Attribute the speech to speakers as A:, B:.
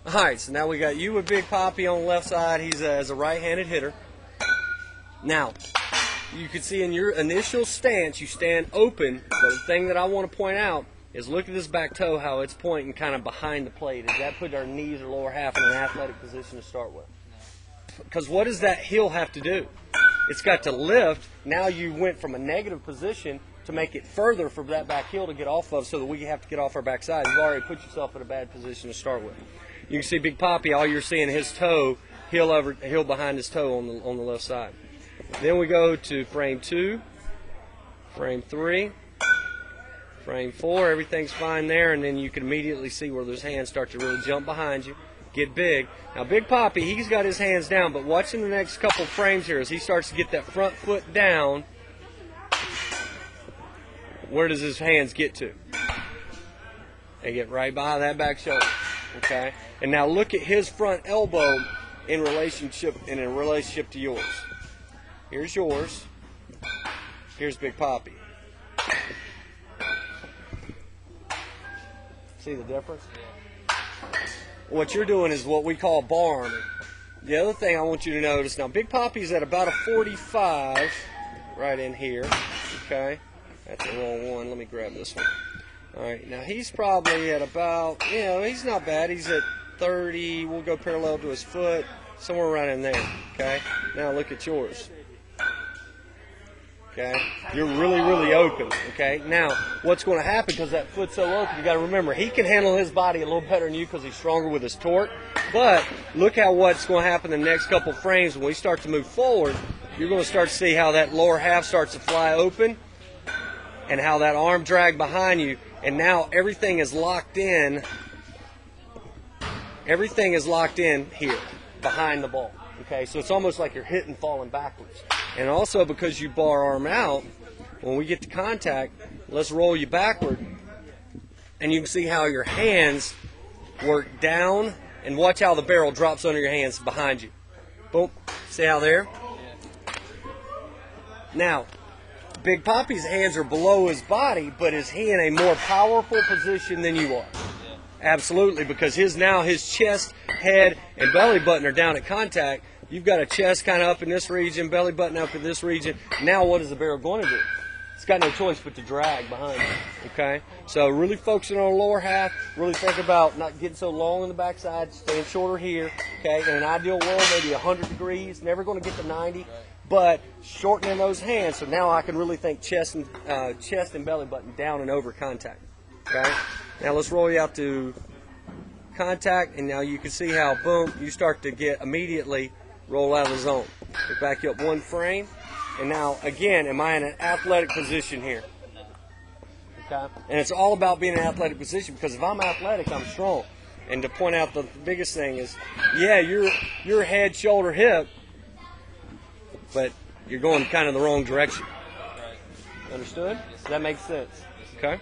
A: All right, so now we got you with Big Poppy on the left side. He's as a right-handed hitter. Now, you can see in your initial stance, you stand open. The thing that I want to point out is look at this back toe, how it's pointing kind of behind the plate. Does that put our knees or lower half in an athletic position to start with? Because what does that heel have to do? It's got to lift. Now you went from a negative position to make it further for that back heel to get off of, so that we have to get off our backside. You've already put yourself in a bad position to start with. You can see Big Poppy, all you're seeing his toe, heel behind his toe on the left side. Then we go to frame 2, frame 3, frame 4, everything's fine there, and then you can immediately see where those hands start to really jump behind you, get big. Now Big Poppy, he's got his hands down, but watching the next couple frames here as he starts to get that front foot down, where does his hands get to? They get right behind that back shoulder, okay? And now look at his front elbow in relationship to yours. Here's yours. Here's Big Poppy. See the difference? What you're doing is what we call bar arming. The other thing I want you to notice, now Big Poppy's at about a 45 right in here, okay? That's the wrong one. Let me grab this one. All right, now he's probably at about, he's not bad. He's at 30. We'll go parallel to his foot, somewhere right in there, okay? Now look at yours. Okay, you're really, really open. Okay, now what's going to happen, because that foot's so open, you got to remember he can handle his body a little better than you because he's stronger with his torque. But look how what's going to happen in the next couple frames when we start to move forward. You're going to start to see how that lower half starts to fly open, and how that arm drag behind you, and now everything is locked in. Everything is locked in here behind the ball. Okay, so it's almost like you're hitting falling backwards. And also because you bar arm out, when we get to contact, let's roll you backward, and you can see how your hands work down, and watch how the barrel drops under your hands behind you. Boom. See how there? Now, Big Poppy's hands are below his body, but is he in a more powerful position than you are? Absolutely, because his chest, head, and belly button are down at contact. You've got a chest kind of up in this region, belly button up in this region. Now what is the barrel going to do? It's got no choice but to drag behind you, okay? So really focusing on the lower half, really think about not getting so long on the backside, staying shorter here, okay? In an ideal world, maybe 100 degrees, never going to get to 90, but shortening those hands, so now I can really think chest and belly button down and over contact, okay? Now let's roll you out to contact, and now you can see how, boom, you start to get immediately roll out of the zone. We back you up one frame, and now, again, am I in an athletic position here? Okay? And it's all about being in an athletic position, because if I'm athletic, I'm strong. And to point out the biggest thing is, yeah, you're head, shoulder, hip, but you're going kind of the wrong direction. Understood? Does that make sense? Okay?